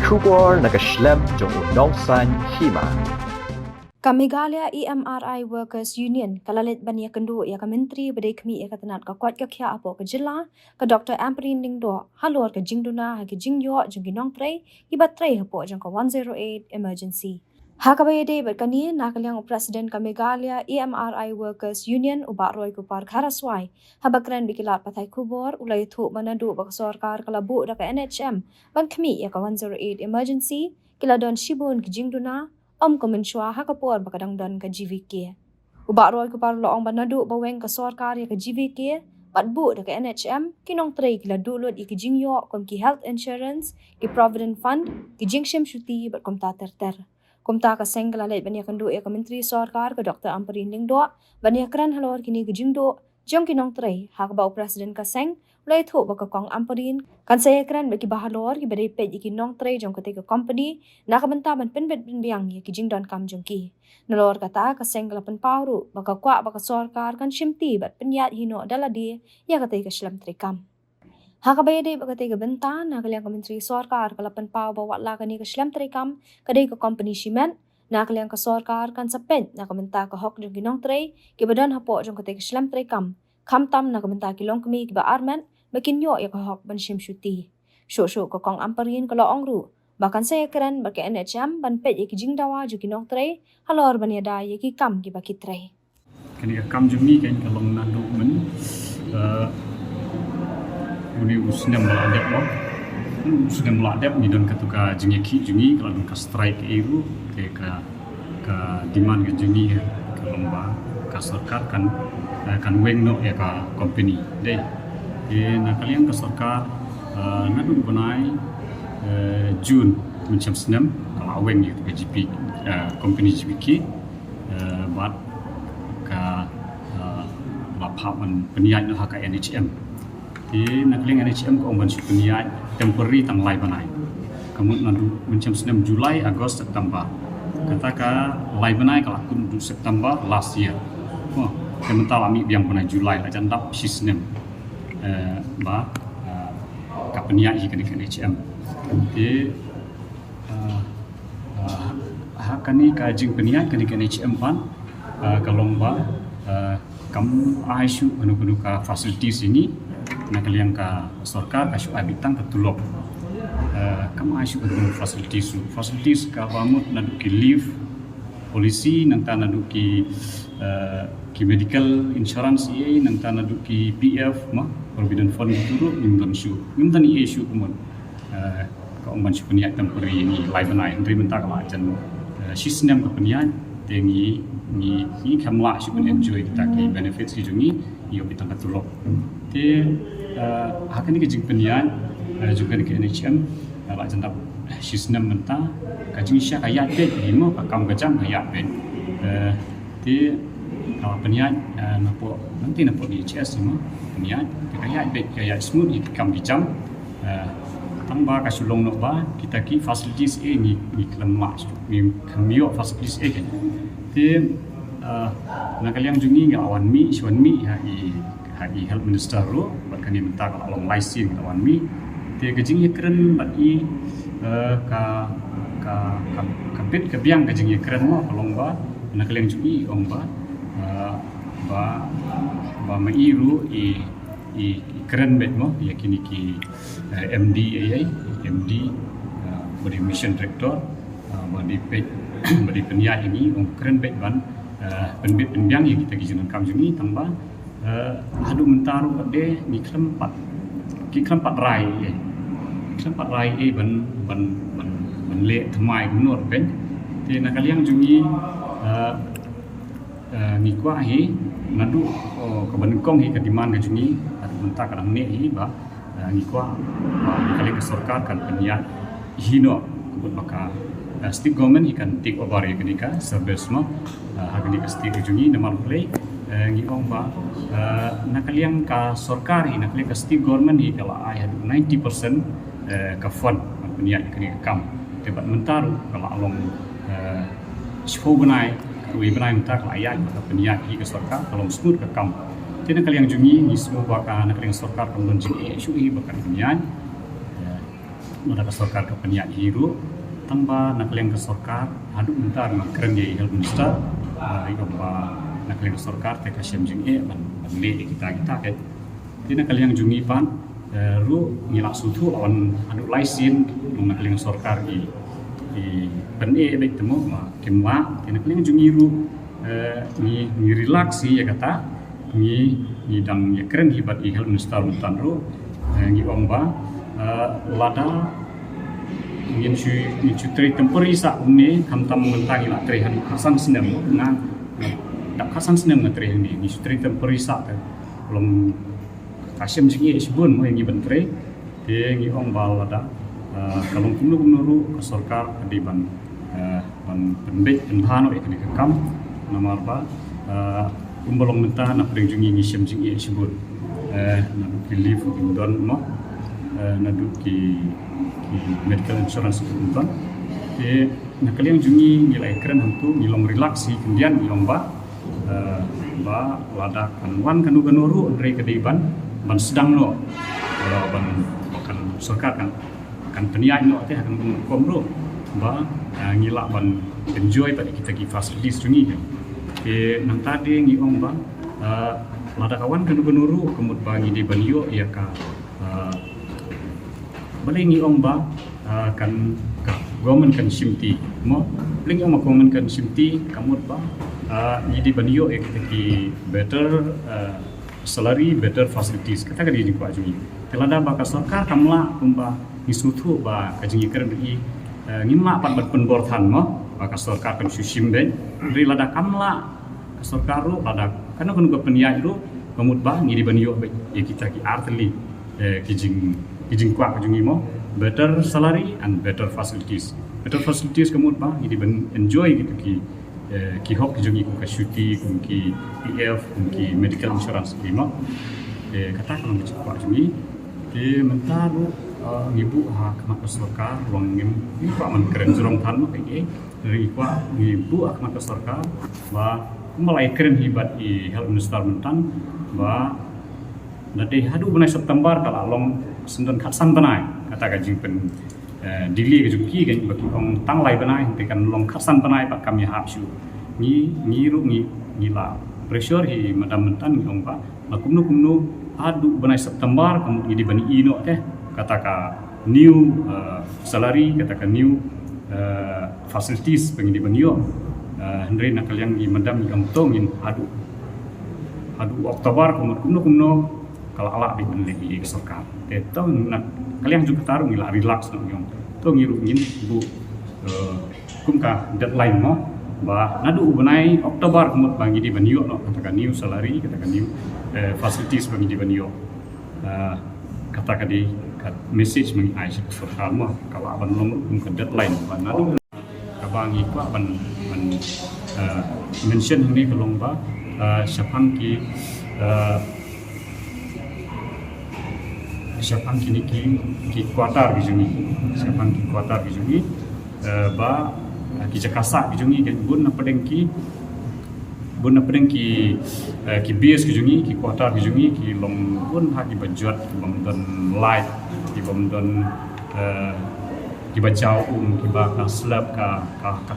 Shubor nakaslem jong unongsan hima. Kamigalia EMRI Workers Union kalalit bania kendu ya Menteri Bedai Kemi ya katanat ka kuat ka kya apo ke jela ka Dr. Amperin Lingdo halor ke jingduna ha ke jingyo jingginong trei ibat trei hapo jang ka 108 emergency. Hakabay day berkani nakalyang President Kamigalia EMRI Workers Union uba roy kupar kharaswai habakran bikilat patay kubor ulay thu manadu bak sarkar kalabu da ka NHM ban Kemi ya ka 108 emergency kiladon shibun ke jingduna Komenswa hakapor bakadangdan ka GVK. Ubaroy ko parlo ang banadu baweng ka sarkar ya ka GVK, patbu da ka NHM, kinong tray kila dulod ikijingyo kom ki health insurance, ki provident fund, ki jingshim shuti bat kom ta terter. Kom ta ka senggala lait banya kandu ya ka menteri sarkar ka Dr. Amperin Lingdo, banya kran halor kini kijingdo, jong kinong tray hakabaw president ka seng, ulay thu baka kong Amperin, kan saya kran bagi bahalor ki badai pej ikinong tray jong ketika company, nakabantaban penbet penbiang ya kijing don kam jong ki. Nalor kata ka senggala penpauru, baka kwa baka sarkar kan shimti bat penyat hino daladi ya ketika shlam tray kam. Hakabay day baka tiga benta nakalyang ka menteri sarkar kalapan pao bawa la kani ka shlam tray kam kaday ka company shimen nakalyang ka sarkar kan sapen nakamenta ka hok jong ginong tray kibadan hapo jong ketika shlam tray kam kamtam nakamenta kilong kami kiba arman makinyo ya ka hok ban shim shuti sho ka kong Amperin ka loong ru bahkan saya keren baka NHM ban pet ya kijing dawa jong ginong tray halor ban ya da ya ki kam kiba kitray kani ka kam jong ni kan kalong nandu men uni usnem meladep lo usnem meladep ni don katuka jengeki jungi kalau don ka strike eru ke ka demand ke jungi kalau ba ka sarkar kan weng no ya ka company dei na kalian ka sarkar nadu banai Jun macam senam kalau weng itu ke GP company GPK bat ka lapaman peniat no ka NHM di nakling NHM ko umban supeniat temporary tang lai banai kamu nandu macam senam Julai Agustus September kata ka lai banai kalau aku nandu September last year kemental ami biang banai Julai la jandap sisnem ba ka peniat hi kan NHM di hakani ka jing peniat kan NHM pan kalong ba kamu aisu anu ka facilities ini nakaliang ka sarkar asu abitang ketulok kamu asu anu facilities ka bamut naduki leave polisi nang naduki ki medical insurance ye nang naduki PF ma provident fund turut nimdan issue kumun ka umban supeniat temporary ini laibanai ndri mentak la jan sistem ka peniat tengi ni kamla supun enjoy kita ki benefits ki jungi iyo bitang ketulok te hakani ke jing penian juga ke NHM la jandap sistem menta ka jing sya kaya te himo ka kam gajam kaya ben te penian napo nanti napo di HS himo penian kaya be kaya smooth ki kam gijam tamba ka sulong no ba kita ki facilities ni klam la mi kamio facilities kan te nakaliang jungi ga awan mi hai health minister ro bakani menta ka long license awan mi te gajing keren bagi ka bit ka biang gajing keren mo kalong ba nakaliang jungi ong ba mairu keren bet mo yakini ki MD body mission director body peniat ini keren bet ban penbit penbiang yang kita gizinan kam jungi tambah hadu mentaru pada ni keempat rai ban le thamai gunor ben te nakaliang jungi ni kwa hi nadu ka bankong hi ka demand ka jungi hadu mentak kadang ne hi ba ni kwa kali ke sarkar kan peniat hino kubut baka state government ikan take over ya kenika service mo hagani ka state jungi namal play ngi ong ba nakaliang ka sarkar hi nakaliang ka state government hi kala ai hadu 90% ka fund peniat kenika kam tebat mentaru kala along spo banai wi banai mentak la ayat ka peniat hi ka sarkar along smooth ka kam tena kaliang jungi ni semua ka nakaliang sarkar kam don jingi isu hi bakal peniat Nada ka sarkar ka penyak hiru tanpa nak leng ka sarkar adu mentar nak keren ye health minister igomba nak leng ka sarkar te ka syam jing ban le kita ke tina kalian jungi pan ru ngilak sutu awan adu laisin nak leng sarkar i ban baik temu ma kemwa tina kalian jungi ru ni relaksi ya kata ni dang ya keren hibat i health minister mentan ru ngi omba lada ingin cutri temperi sak ini kamtam mentangi lah terihan kasan senam ngan dak kasan senam ngan terihan ni cutri temperi sak belum kasyam jingi isbun mo yang bentre dia ngi ombal lada kalau kumnu ru ke sarkar di ban penbek penhano ikni kam nomor ba umbolong mentah nak jungi ngi syam jingi isbun nak relief indon mo naduk ki medical insurance itu nak kalian jungi nilai keren untuk ngilong relaksi kemudian ngilong ba lada kanwan kanu dari kedaiban ban sedang no kalau ban bukan sarkar kan peniai no teh akan komro ba ngilak ban enjoy pada kita ki facilities jungi nang tadi ngilong ba lada kawan kanu kemud bangi di banyo ya ka Balingi omba kan government kan simti mo balingi omba government kan simti kamut ba jadi banyo kita ki better salary better facilities kata ka di kuat jungi telada ba ka sarkar kamla kumba isutu ba ka jungi keren i ngimla pat penborthan mo ba ka sarkar kan susim ben ri lada kamla ka sarkar ru lada kana kun ko peniai ru kamut ba ngidi banyo ya kita ki artli kijing kuat jungi mo better salary and better facilities kemud ba jadi enjoy gitu ki hok jungi ku syuti ku ki PF ku ki medical insurance lima kata kalau macam kuat jungi mentaru ngibu ha kena sarkar wong ngim kuat man keren jurong tan mo kai dari kuat ngibu kena sarkar ba mulai keren hibat i health minister mentan ba Nadi hadu benai September kalau long sendon katsan benai kata gajing pen dili kejuki kan bagi orang tanglai benai tekan long katsan benai pak kami hapsu ni ru ni la pressure hi madam mentan ngong pa kumnu hadu benai September kemudian di bani ino teh kata ka new salary kata ka new facilities bagi di bani yo hendri nak yang di madam ngong tongin hadu Oktober kumnu kalau alak di benlegi sarkar itu nak kalian juga taruh ngila relax nak nyong to ngiru ngin bu kumka deadline mo ba nadu benai Oktober kemut bagi di banyo no katakan new salary katakan new facilities bagi di banyo katakan di message mengi Aisyah sarkar mo kalau aban long kumka deadline ba nadu kabangi ko aban mention ini kalong ba syapang ki siapang kini ki kuatar bijungi siapang ki kuatar bijungi ba ki jakasa bijungi kan bun na pedengki ki bias bijungi ki kuatar bijungi ki long bun ha ki bajut ki bamdon light ki bamdon ki bajau ki ba ka slab ka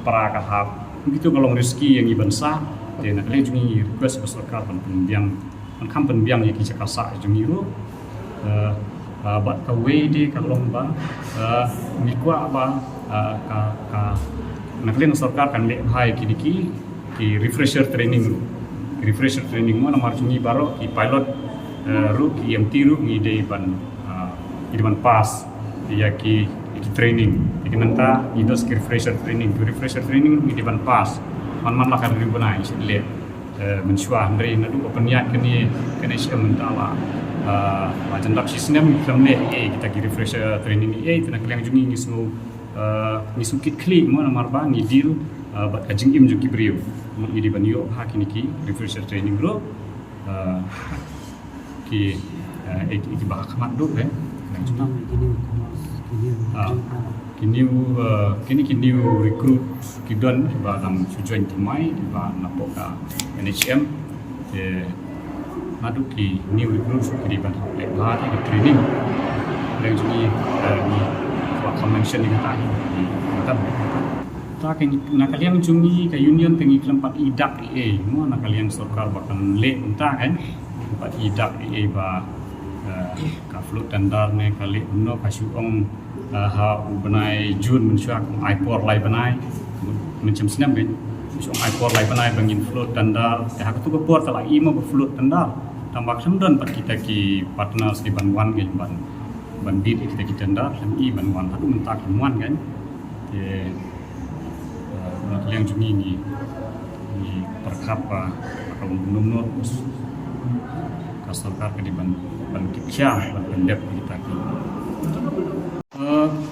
para ka hab begitu kalau rezeki yang ibansa dan nak leh jungi request sarkar penbiang kan penbiang ki jakasa jungi ru bat ka wedi ka lomba mikwa ba ka naklen sarkar kan le hai ki refresher training mo namar jungi baro ki pilot ru ki MT ru ngi dei ban pas ya ki training ki menta idos ki refresher training ru ngi ban pas man la kan ribunai le mensyuah ndri nadu openiat kini syam mentala macam tak sistem kami kita kiri refresher training itu nak kalian jungi ngisu kit klik mo namar ba ni deal bat kajing im juki brio mo di banyo ha kini ki refresher training bro ki bah kamat do kini recruit kidon ba nam sujoin timai ba napoka NHM madu ki new recruit ki ban le ba training yang jungi ni tua convention ni kata betul tak nakaliang jungi ke union tengi kelempat idak mo nakaliang sorkar bakal le unta kan kelempat idak ba ka flut tandar ne kali no kasuong ha ubenai jun mensyak ipor lai benai macam senam kan so ipor lai benai bangin flut tandar ha tu por tala imo flut tandar tambah semdan pat kita ki partners ki banwan ke bandit kita ki tandar i banwan tu mentak muan kan yang jungi ni perkapa kalau menurut kasarkar ke di ban kitya ban pendep kita ki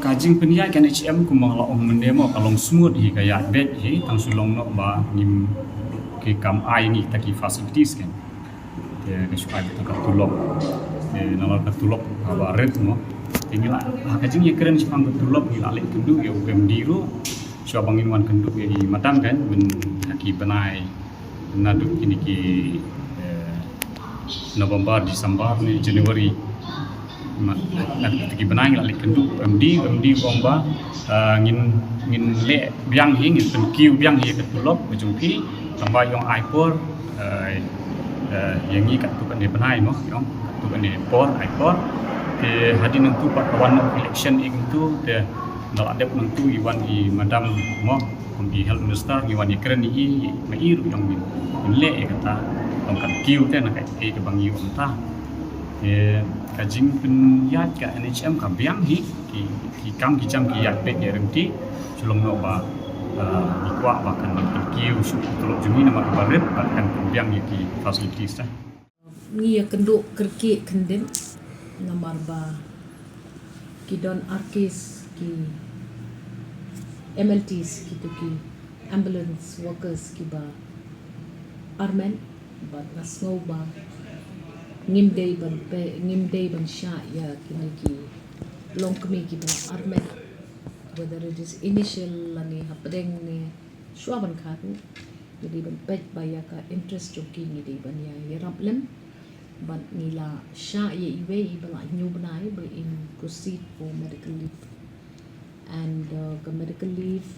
kajing peniai kan HM ku mangla mendemo kalau smooth hi kaya bed hi tang sulong no ba nim ke kam ai ni taki facilities kan ke suai kita ka tulok nalal ka tulok ba red no tinggal kajing ye keren sipang ka tulok ni alik kendu ye UMD ru so bangin wan kenduk ye madam kan men haki benai naduk kini ki November Desember ni Januari nak ki benai alik kenduk MD bomba ngin le biang hi ngin pen kiu biang hi ka tulok bejungki tambah yang ipor yang ni kat tu kan dia benai no yang tu kan dia ipor ke hadin nentu pak kawan election itu te dalam ada penentu iwan i madam mo di health minister iwan keren i mairu yang le kata tongkat kiu te nak ke bang yu entah kajing pun yat ka NHM ka biang hi ki kam ki jam ki yat pe ye remti sulong no ba ikwa bahkan kiu su tolok jumi nama baret bahkan biang ki facilities dah ni kenduk kerki kenden nomor ba kidon arkis ki MLTs gitu ki ambulance workers ki ba armen ba nasngo ba ngimdei ban sha ya kini ki long kami ki ba armen whether it is initial lani hapdeng ne swaban khatu jadi ban pet ba ya ka interest joki ni di ban ya rablem ban nila sha ye iwe ibala new banai ba in proceed for medical leave and ka medical leave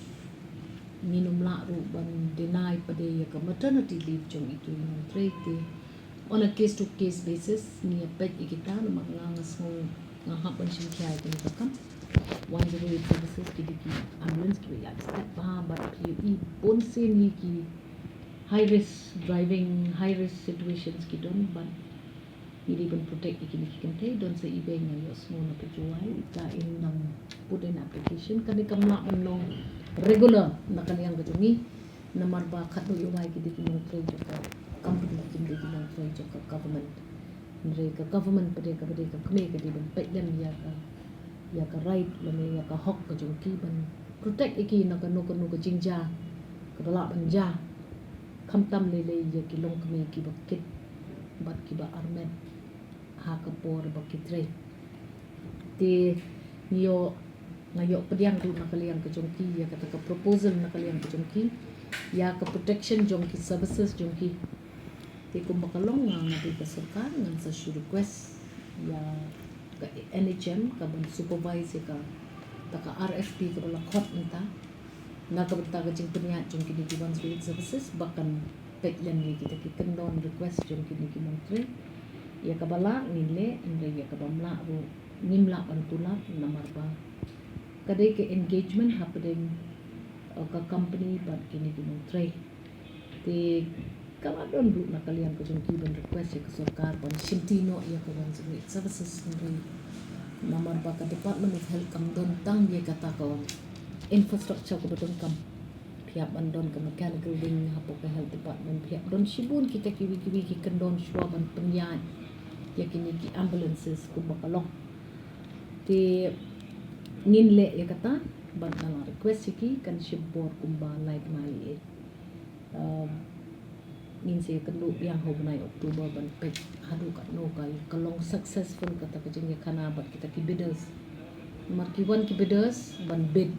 minum la ru ban deny pada ya ka maternity leave jong itu non trade on a case to case basis ni pet kita na maglangas mo ngahap ban sim kya itu kam one way services ki di ambulance ki ya step ba but PUE pun se ni ki high risk driving high risk situations ki don ban hindi pun protect ikini kente don sa ibe nga yos mo na pejuai ita in nang put in application kani kamla manong regular na kaniyang gajumi na marba khatno yuwai ki dikinong trade ka company kindi kinong trade ka government nre ka government pade ka kame ka di ban pedem ya ka right lame ya ka hok ka jungki ban protect iki na kanu ka jingja ka dala banja khamtam le ya ki long kame ki bakit bat ki ba armen ha kapor bakitre te niyo ngayo pediang tu nakaliang ke jongki ya kata ka proposal nakaliang ke jongki ya ka protection jongki services jongki te ko makalong nga di ka sarkar ngan sa request ya ka NHM ka ban supervise ka ta ka RFP ka bala khot nta na ka bata ka jing peniat jongki di ban services bahkan petlan ni kita kendon request jongki ni kimontre ya kabala nile andre ya kabamla ro nimla pantula namar ba kadai ke engagement happening ka company but kini kimontre te kala don du nakalian ko jongki ban request ya ka sarkar ban simtino ya ka ban services andre namar ba ka department of health kam don tang ya kata ko infrastructure ko beton kam pihak bandon ke mechanical wing hapo ke health department pihak don sibun kita kiwi-kiwi ki kendon swaban penyan ya kini ki ambulances ko bakalong ti nginle ya kata ban ala request ki kan sibor kumba like mai nin se kelu yang hobnai Oktober ban pek hadu kat no kai kalong successful kata kejeng ya kana bat kita ki bidders markiwan ki bidders ban bid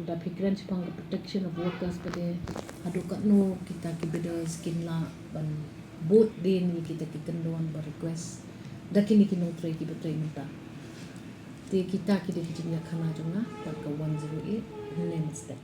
da pikiran sepang protection of workers pada hadu kat no kita ki bidders kinla ban both din ni kita ki kendon bar request da kini ki no try ki betray minta Te kita kita kita punya kana jona, but 108 name instead.